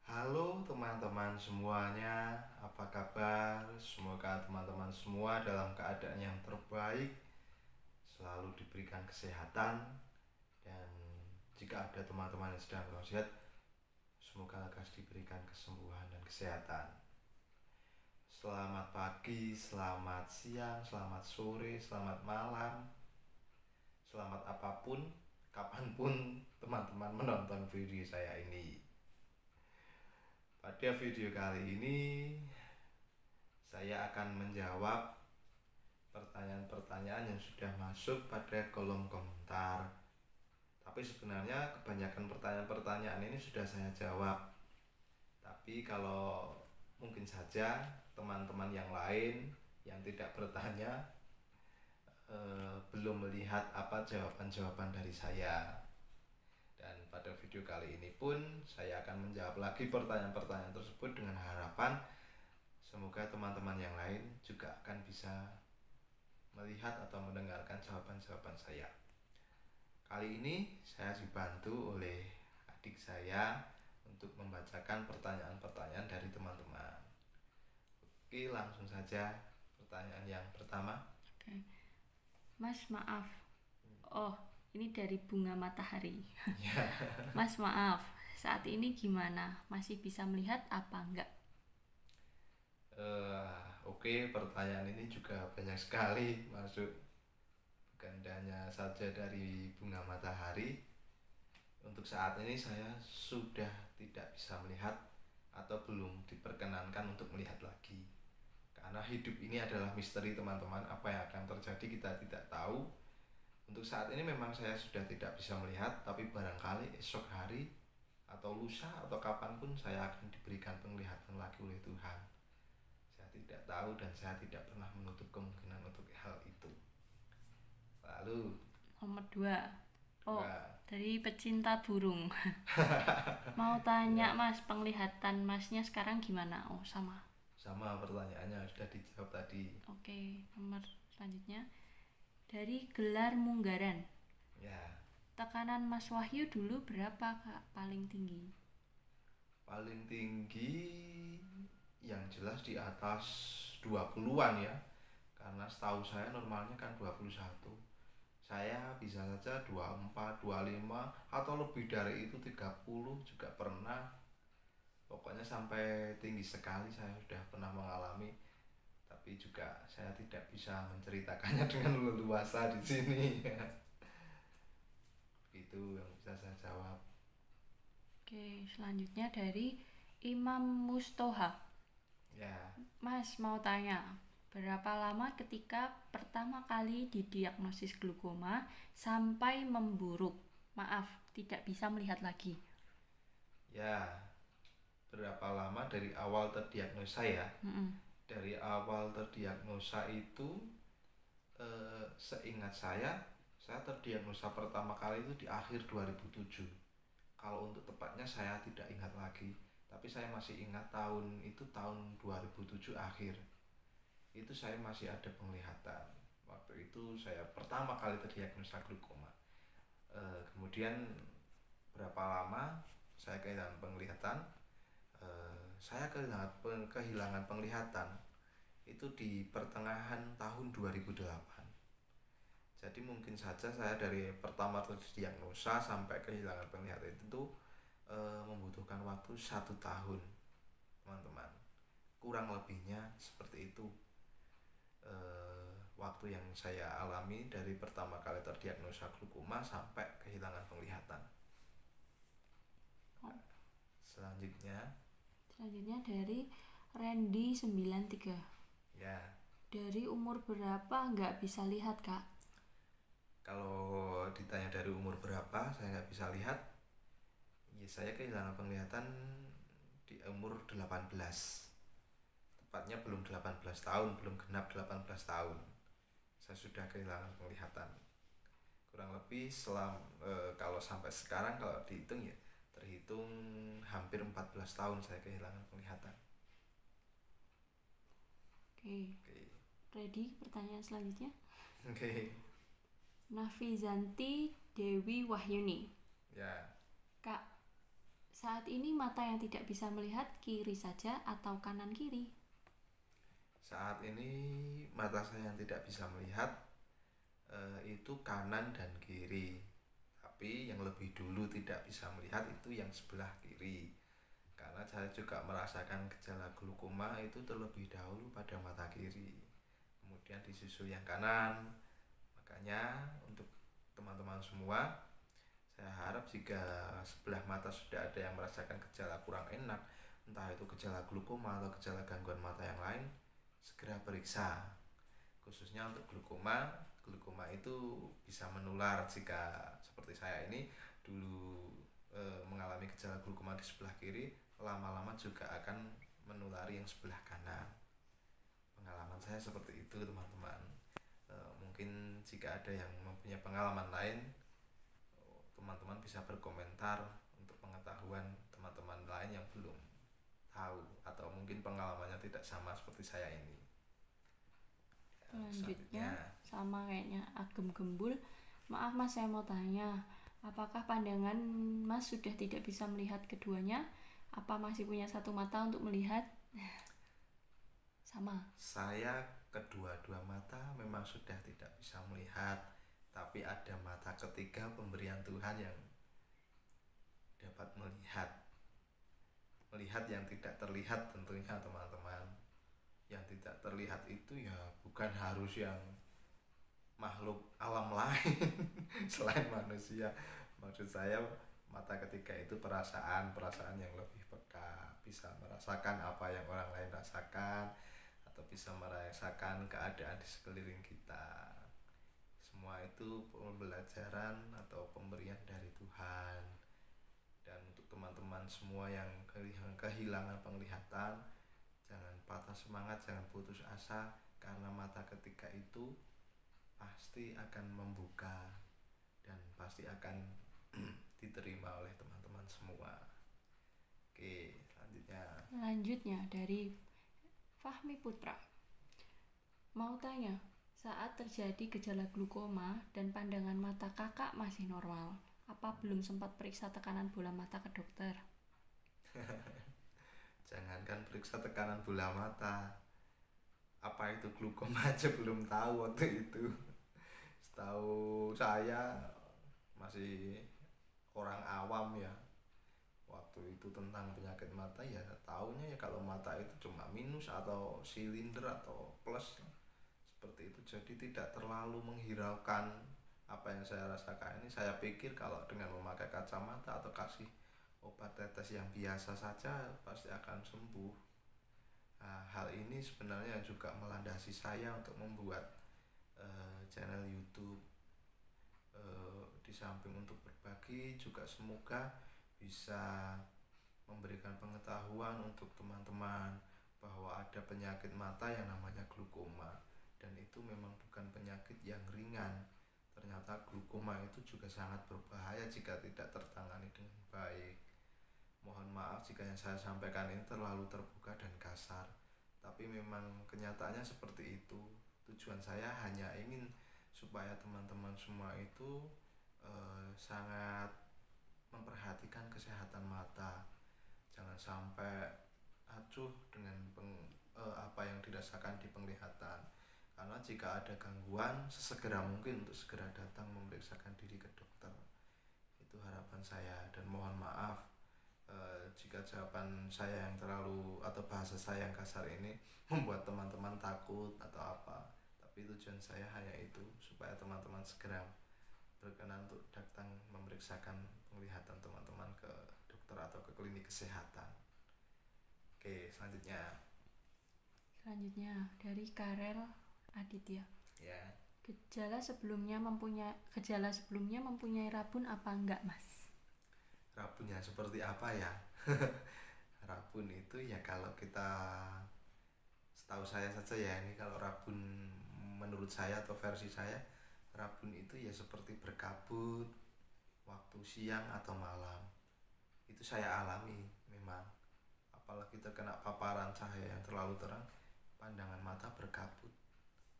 Halo teman-teman semuanya, apa kabar? Semoga teman-teman semua dalam keadaan yang terbaik, selalu diberikan kesehatan, dan jika ada teman-teman yang sedang kurang sehat, semoga lekas diberikan kesembuhan dan kesehatan. Selamat pagi, selamat siang, selamat sore, selamat malam, selamat apapun, kapanpun teman-teman menonton video saya ini. Pada video kali ini saya akan menjawab pertanyaan-pertanyaan yang sudah masuk pada kolom komentar. Tapi sebenarnya kebanyakan pertanyaan-pertanyaan ini sudah saya jawab. Tapi kalau mungkin saja teman-teman yang lain yang tidak bertanya belum melihat apa jawaban-jawaban dari saya. Dan pada video kali ini pun saya akan menjawab lagi pertanyaan-pertanyaan tersebut dengan harapan semoga teman-teman yang lain juga akan bisa melihat atau mendengarkan jawaban-jawaban saya. Kali ini saya dibantu oleh adik saya untuk membacakan pertanyaan-pertanyaan dari teman-teman. Oke, langsung saja pertanyaan yang pertama. Oke. Mas, maaf. Oh, ini dari Bunga Matahari. Mas, maaf. Saat ini gimana? Masih bisa melihat apa enggak? Oke, pertanyaan ini juga banyak sekali masuk, bukan hanya saja dari Bunga Matahari. Untuk saat ini saya sudah tidak bisa melihat atau belum diperkenankan untuk melihat lagi. Karena hidup ini adalah misteri teman-teman, apa yang akan terjadi kita tidak tahu. Untuk saat ini memang saya sudah tidak bisa melihat, tapi barangkali esok hari atau lusa atau kapanpun saya akan diberikan penglihatan lagi oleh Tuhan. Saya tidak tahu dan saya tidak pernah menutup kemungkinan untuk hal itu. Lalu Nomor 2. Oh, dua. dari pecinta burung. Mau tanya, Ya, Mas, penglihatan Masnya sekarang gimana? Oh, sama. sama pertanyaannya sudah dijawab tadi. Oke, nomor selanjutnya. Dari Gelar Munggaran. Ya, Tekanan Mas Wahyu dulu berapa, Kak? Paling tinggi? paling tinggi yang jelas di atas 20-an ya. Karena setahu saya normalnya kan 21. Saya bisa saja 24, 25 atau lebih dari itu 30 juga pernah. Pokoknya sampai tinggi sekali saya sudah pernah mengalami, tapi juga saya tidak bisa menceritakannya dengan leluasa di sini. Itu yang bisa saya jawab. Oke, selanjutnya dari Imam Mustoha. Ya, Mas mau tanya, berapa lama ketika pertama kali didiagnosis glaukoma sampai memburuk? Maaf, tidak bisa melihat lagi. ya, berapa lama dari awal terdiagnosa ya? Dari awal terdiagnosa itu seingat saya terdiagnosa pertama kali itu di akhir 2007. Kalau untuk tepatnya saya tidak ingat lagi, tapi saya masih ingat tahun itu tahun 2007 akhir. Itu saya masih ada penglihatan. Waktu itu saya pertama kali terdiagnosa glaukoma. Kemudian berapa lama saya kehilangan penglihatan? Saya kehilangan penglihatan itu di pertengahan tahun 2008. Jadi mungkin saja saya dari pertama terdiagnosa sampai kehilangan penglihatan itu membutuhkan waktu 1 tahun, teman-teman. Kurang lebihnya seperti itu waktu yang saya alami dari pertama kali terdiagnosa glaukoma sampai kehilangan penglihatan. Oh, Selanjutnya, selanjutnya dari Randy 93. ya, Dari umur berapa nggak bisa lihat, Kak? kalau ditanya dari umur berapa saya nggak bisa lihat, ya saya kehilangan penglihatan di umur 18. Tepatnya belum 18 tahun, belum genap 18 tahun. Saya sudah kehilangan penglihatan. Kurang lebih kalau sampai sekarang kalau dihitung ya terhitung hampir 14 tahun saya kehilangan penglihatan. Oke, Oke. ready pertanyaan selanjutnya? Oke. Nafizanti Dewi Wahyuni. Ya, Kak, Saat ini mata yang tidak bisa melihat kiri saja atau kanan kiri? Saat ini mata saya yang tidak bisa melihat itu kanan dan kiri. Tapi yang lebih dulu tidak bisa melihat itu yang sebelah kiri. Karena saya juga merasakan gejala glaukoma itu terlebih dahulu pada mata kiri. Kemudian disusul yang kanan. Makanya untuk teman-teman semua, saya harap jika sebelah mata sudah ada yang merasakan gejala kurang enak, entah itu gejala glaukoma atau gejala gangguan mata yang lain, segera periksa. Khususnya untuk glaukoma itu bisa menular jika seperti saya ini dulu mengalami gejala glaukoma di sebelah kiri, lama-lama juga akan menulari yang sebelah kanan. Pengalaman saya seperti itu, teman-teman. Mungkin jika ada yang mempunyai pengalaman lain, teman-teman bisa berkomentar untuk pengetahuan teman-teman lain yang belum tahu atau mungkin pengalamannya tidak sama seperti saya ini. Selanjutnya sama kayaknya Agem Gembul. Maaf Mas, saya mau tanya, apakah pandangan Mas sudah tidak bisa melihat keduanya? Apa masih punya satu mata untuk melihat? Sama. Saya kedua-dua mata memang sudah tidak bisa melihat, tapi ada mata ketiga pemberian Tuhan yang dapat melihat yang tidak terlihat tentunya, teman-teman. Yang tidak terlihat itu ya bukan harus yang makhluk alam lain selain manusia. Maksud saya mata ketiga itu perasaan yang lebih peka, bisa merasakan apa yang orang lain rasakan atau bisa merasakan keadaan di sekeliling kita. Semua itu pembelajaran atau pemberian dari Tuhan. Dan untuk teman-teman semua yang kehilangan penglihatan, jangan patah semangat, jangan putus asa, karena mata ketiga itu pasti akan membuka dan pasti akan diterima oleh teman-teman semua. Oke, selanjutnya dari Fahmi Putra, mau tanya, saat terjadi gejala glaukoma dan pandangan mata kakak masih normal, apa belum sempat periksa tekanan bola mata ke dokter? Jangankan periksa tekanan bola mata, apa itu glaukoma aja belum tahu waktu itu. Setahu saya masih orang awam ya waktu itu tentang penyakit mata, ya taunya ya kalau mata itu cuma minus atau silinder atau plus seperti itu. Jadi tidak terlalu menghiraukan apa yang saya rasakan ini. Saya pikir kalau dengan memakai kacamata atau kasih obat tetes yang biasa saja pasti akan sembuh. Nah, hal ini sebenarnya juga melandasi saya untuk membuat channel YouTube. Di samping untuk berbagi, juga semoga bisa memberikan pengetahuan untuk teman-teman bahwa ada penyakit mata yang namanya glaukoma, dan itu memang bukan penyakit yang ringan. Ternyata glaukoma itu juga sangat berbahaya jika tidak tertangani dengan baik. Mohon maaf jika yang saya sampaikan ini terlalu terbuka dan kasar, tapi memang kenyataannya seperti itu. Tujuan saya hanya ingin supaya teman-teman semua itu sangat memperhatikan kesehatan mata. Jangan sampai acuh dengan apa yang dirasakan di penglihatan. Karena jika ada gangguan, sesegera mungkin untuk segera datang memeriksakan diri ke dokter. Itu harapan saya, dan mohon maaf jika jawaban saya yang terlalu atau bahasa saya yang kasar ini membuat teman-teman takut atau apa. Tapi tujuan saya hanya itu, supaya teman-teman segera berkenan untuk datang memeriksakan penglihatan teman-teman ke dokter atau ke klinik kesehatan. Oke, selanjutnya dari Karel Aditya. Ya. Gejala sebelumnya mempunyai rabun apa enggak, Mas? Rabunnya seperti apa ya? Rabun itu ya kalau kita, setahu saya saja ya, ini kalau rabun menurut saya atau versi saya, rabun itu ya seperti berkabut waktu siang atau malam. Itu saya alami memang. Apalagi terkena paparan cahaya yang terlalu terang, pandangan mata berkabut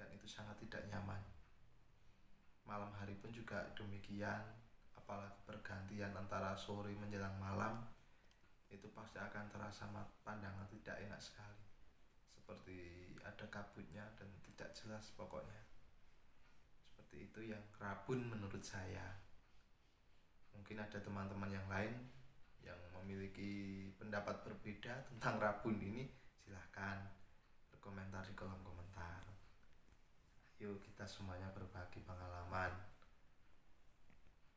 dan itu sangat tidak nyaman. Malam hari pun juga demikian, apalagi pergantian antara sore menjelang malam, itu pasti akan terasa pandangan tidak enak sekali, seperti ada kabutnya dan tidak jelas pokoknya. Seperti itu yang rabun menurut saya. Mungkin ada teman-teman yang lain yang memiliki pendapat berbeda tentang rabun ini, silahkan berkomentar di kolom komentar. Yuk kita semuanya berbagi pengalaman.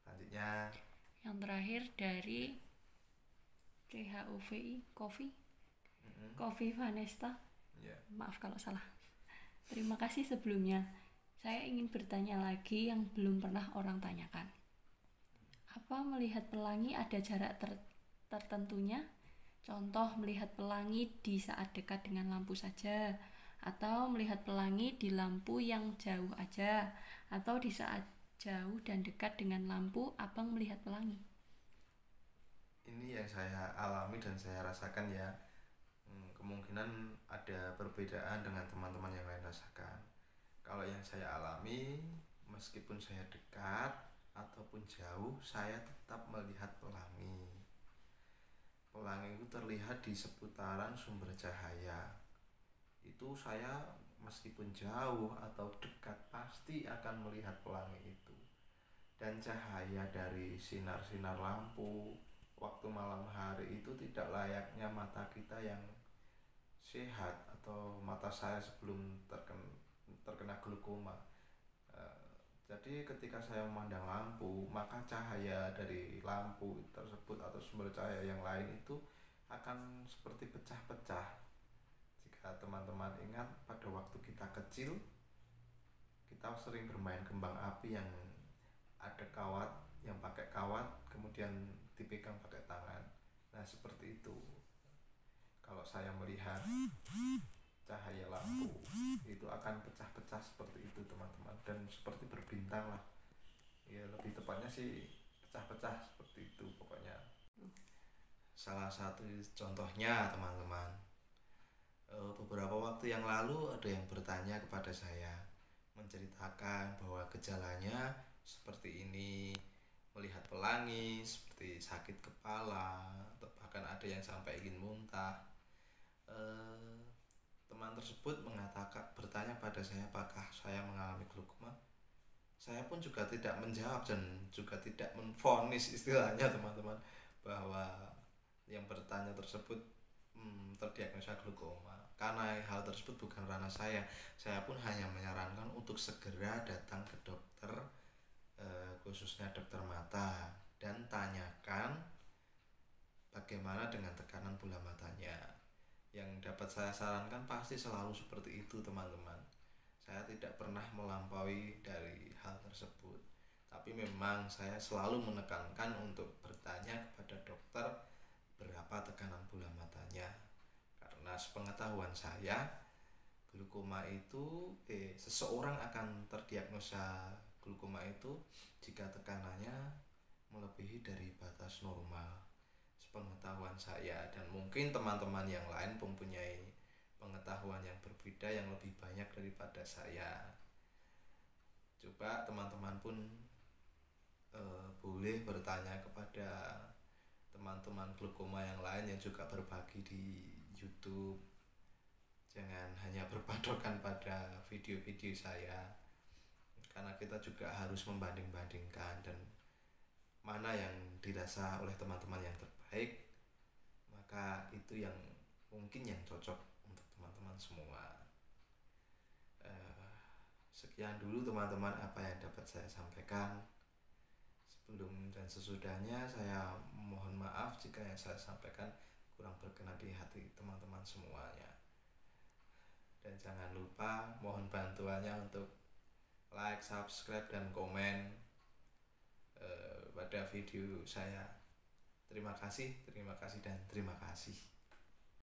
Selanjutnya yang terakhir dari CHOVI Coffee Vanesta. Maaf kalau salah. Terima kasih sebelumnya. Saya ingin bertanya lagi yang belum pernah orang tanyakan. Apa melihat pelangi ada jarak tertentunya? Contoh melihat pelangi di saat dekat dengan lampu saja, atau melihat pelangi di lampu yang jauh aja, atau di saat jauh dan dekat dengan lampu abang melihat pelangi. Ini yang saya alami dan saya rasakan ya. Kemungkinan ada perbedaan dengan teman-teman yang lain rasakan. Kalau yang saya alami, meskipun saya dekat ataupun jauh, saya tetap melihat pelangi. Pelangi itu terlihat di seputaran sumber cahaya. Itu saya meskipun jauh atau dekat pasti akan melihat pelangi itu. Dan cahaya dari sinar-sinar lampu waktu malam hari itu tidak layaknya mata kita yang sehat atau mata saya sebelum terkena glaukoma. Jadi ketika saya memandang lampu, maka cahaya dari lampu tersebut atau sumber cahaya yang lain itu akan seperti pecah-pecah. Jika teman-teman ingat pada waktu kita kecil, kita sering bermain kembang api yang ada kawat, yang pakai kawat kemudian dipegang pakai tangan. Nah seperti itu. Kalau saya melihat cahaya lampu itu akan pecah-pecah seperti itu teman-teman, dan seperti berbintang lah ya, lebih tepatnya sih pecah-pecah seperti itu pokoknya. Salah satu contohnya teman-teman, beberapa waktu yang lalu ada yang bertanya kepada saya, menceritakan bahwa gejalanya seperti ini, melihat pelangi, seperti sakit kepala, atau bahkan ada yang sampai ingin muntah. Teman tersebut bertanya pada saya apakah saya mengalami glaukoma. Saya pun juga tidak menjawab dan juga tidak menvonis istilahnya teman-teman bahwa yang bertanya tersebut terdiagnosa glaukoma, karena hal tersebut bukan ranah saya. Saya pun hanya menyarankan untuk segera datang ke dokter, khususnya dokter mata, dan tanyakan bagaimana dengan tekanan bola matanya. Yang dapat saya sarankan pasti selalu seperti itu teman-teman. Saya tidak pernah melampaui dari hal tersebut, tapi memang saya selalu menekankan untuk bertanya kepada dokter berapa tekanan bola matanya, karena sepengetahuan saya glaukoma itu seseorang akan terdiagnosa glaukoma itu jika tekanannya melebihi dari batas normal, sepengetahuan saya. Dan mungkin teman-teman yang lain mempunyai pengetahuan yang berbeda yang lebih banyak daripada saya. Coba teman-teman pun boleh bertanya kepada teman-teman glaukoma yang lain yang juga berbagi di YouTube. Jangan hanya berpadokan pada video-video saya, karena kita juga harus membanding-bandingkan dan mana yang dirasa oleh teman-teman yang terbaik, maka itu yang mungkin yang cocok untuk teman-teman semua. Sekian dulu teman-teman apa yang dapat saya sampaikan. Sebelum dan sesudahnya saya mohon maaf jika yang saya sampaikan kurang berkenan di hati teman-teman semuanya. Dan jangan lupa mohon bantuannya untuk like, subscribe, dan komen pada video saya. Terima kasih dan terima kasih.